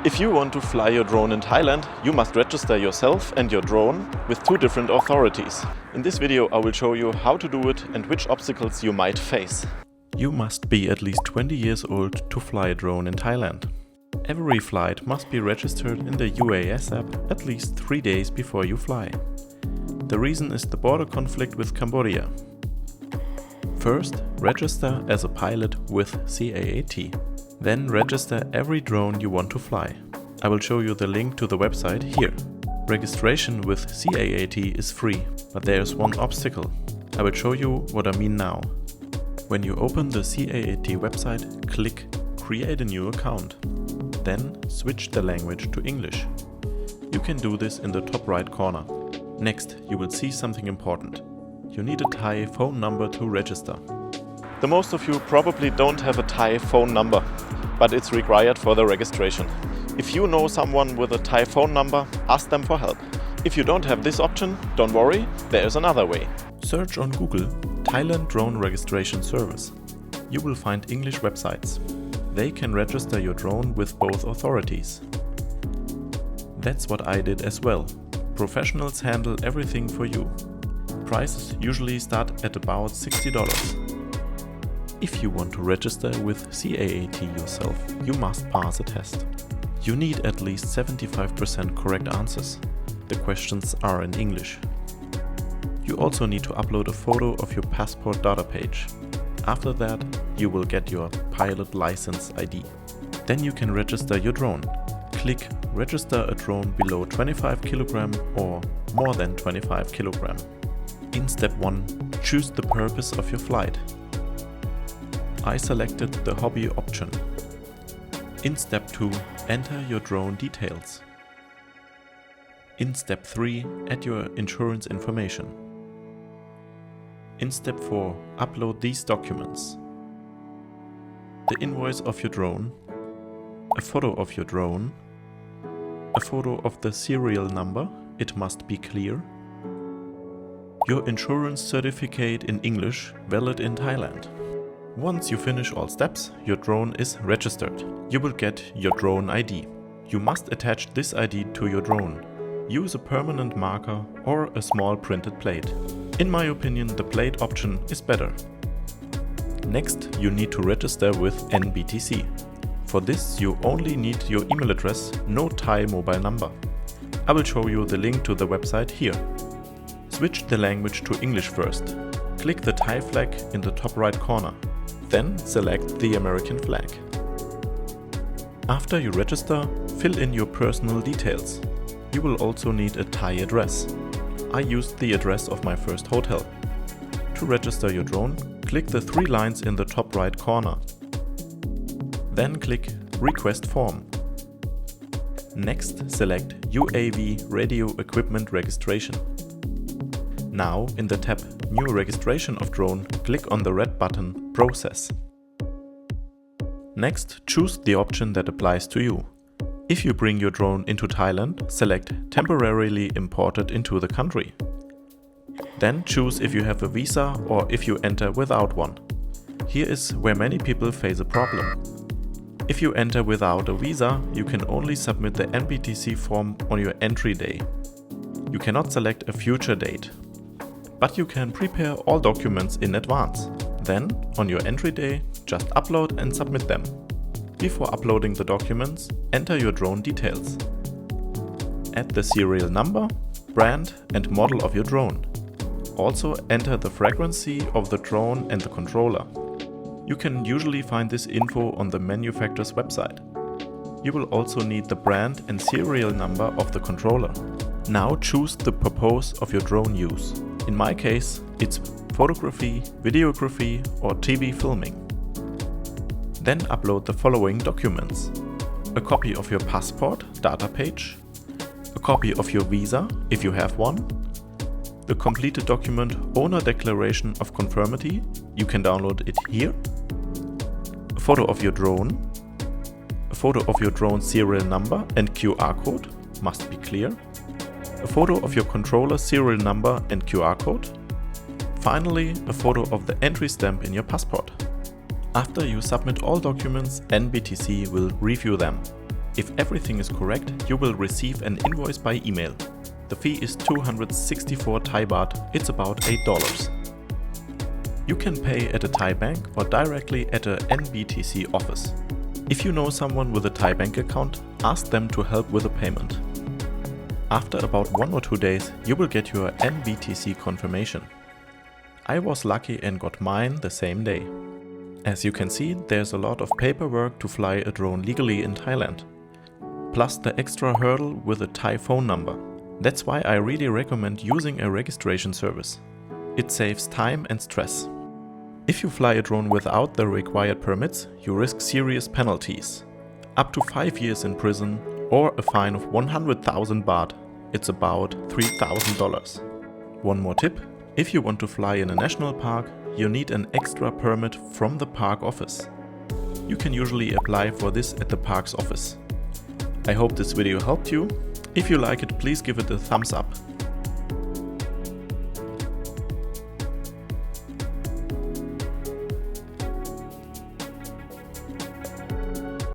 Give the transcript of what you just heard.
If you want to fly your drone in Thailand, you must register yourself and your drone with 2 different authorities. In this video I will show you how to do it and which obstacles you might face. You must be at least 20 years old to fly a drone in Thailand. Every flight must be registered in the UAS app at least 3 days before you fly. The reason is the border conflict with Cambodia. First, register as a pilot with CAAT. Then register every drone you want to fly. I will show you the link to the website here. Registration with CAAT is free, but there is one obstacle. I will show you what I mean now. When you open the CAAT website, click Create a new account. Then switch the language to English. You can do this in the top right corner. Next, you will see something important. You need a Thai phone number to register. The most of you probably don't have a Thai phone number, but it's required for the registration. If you know someone with a Thai phone number, ask them for help. If you don't have this option, don't worry, there is another way. Search on Google Thailand Drone Registration Service. You will find English websites. They can register your drone with both authorities. That's what I did as well. Professionals handle everything for you. Prices usually start at about $60. If you want to register with CAAT yourself, you must pass a test. You need at least 75% correct answers. The questions are in English. You also need to upload a photo of your passport data page. After that, you will get your pilot license ID. Then you can register your drone. Click Register a drone below 25 kg or more than 25 kg. In step 1, choose the purpose of your flight. I selected the hobby option. In step 2, enter your drone details. In step 3, add your insurance information. In step 4, upload these documents. The invoice of your drone, a photo of your drone, a photo of the serial number, it must be clear, your insurance certificate in English, valid in Thailand. Once you finish all steps, your drone is registered. You will get your drone ID. You must attach this ID to your drone. Use a permanent marker or a small printed plate. In my opinion, the plate option is better. Next, you need to register with NBTC. For this, you only need your email address, no Thai mobile number. I will show you the link to the website here. Switch the language to English first. Click the Thai flag in the top right corner. Then select the American flag. After you register, fill in your personal details. You will also need a Thai address. I used the address of my first hotel. To register your drone, click the 3 lines in the top right corner. Then click Request Form. Next, select UAV Radio Equipment Registration. Now, in the tab New Registration of Drone, click on the red button Process. Next, choose the option that applies to you. If you bring your drone into Thailand, select Temporarily Imported into the country. Then choose if you have a visa or if you enter without one. Here is where many people face a problem. If you enter without a visa, you can only submit the NBTC form on your entry day. You cannot select a future date. But you can prepare all documents in advance. Then, on your entry day, just upload and submit them. Before uploading the documents, enter your drone details. Add the serial number, brand and model of your drone. Also enter the frequency of the drone and the controller. You can usually find this info on the manufacturer's website. You will also need the brand and serial number of the controller. Now choose the purpose of your drone use. In my case, it's photography, videography or TV filming. Then upload the following documents: a copy of your passport data page, a copy of your visa if you have one, the completed document Owner Declaration of Conformity, you can download it here, a photo of your drone, a photo of your drone serial number and QR code, must be clear, a photo of your controller serial number and QR code, finally a photo of the entry stamp in your passport. After you submit all documents, NBTC will review them. If everything is correct, you will receive an invoice by email. The fee is 264 Thai baht, it's about $8. You can pay at a Thai bank or directly at a NBTC office. If you know someone with a Thai bank account, ask them to help with the payment. After about 1 or 2 days, you will get your NBTC confirmation. I was lucky and got mine the same day. As you can see, there's a lot of paperwork to fly a drone legally in Thailand. Plus the extra hurdle with a Thai phone number. That's why I really recommend using a registration service. It saves time and stress. If you fly a drone without the required permits, you risk serious penalties. Up to 5 years in prison or a fine of 100,000 baht. It's about $3,000. One more tip, if you want to fly in a national park, you need an extra permit from the park office. You can usually apply for this at the park's office. I hope this video helped you. If you like it, please give it a thumbs up.